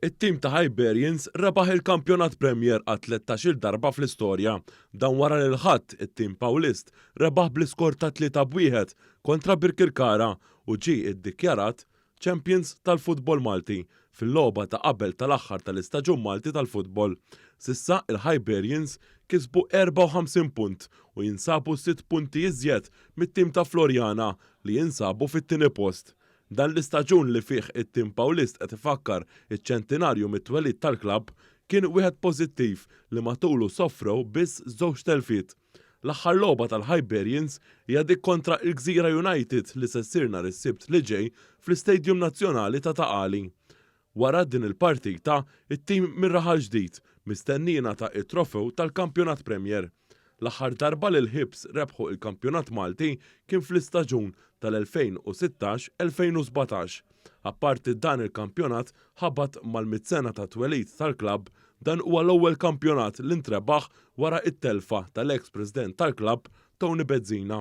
It-tim ta' Hibernians rebaħ il-kampjonat Premier għat 13-il darba fl-istorja. Dan wara li l-ħadd it-tim Pawlist rebaħ bl-iskor ta' 3-1 kontra Birkirkara u ġie iddikjarat Champions tal-Futbol Malti fil-logħba ta' qabel tal-aħħar tal-Istaġun Malti tal-Futbol. Sissa il-Hibernians kisbu 54 punt u jinsabu 6 punti iżjed mit-tim ta' Florjana li jinsabu fit-tieni post. Dan l-istaġun li fih it-tim Pawlist qed ifakkar iċ-ċentenarju mit-twelid tal-klabb kien wieħed pożittiv li matulu sofrew biss 2 telfiet. L-aħħar logħba tal-Hibernians hija dik kontra l-Gżira United li se ssir nhar is-Sibt li ġej fl-Istadium Nazzjonali ta' Taqali. Wara din il-partita, it-tim mirraħal ġdid mistennina ta' it-trofew tal-Kampjonat Premier. L-aħħar darba li l-Hibs rebħu il-Kampjonat Malti kien fl-istaġun tal-2016-2017. Apparti dan il-kampjonat ħabat mal-100 ta' twelid tal-klabb, dan huwa l-ewwel kampjonat li ntrebaħ wara it-telfa tal-eks President tal-klabb Tony Bezzina.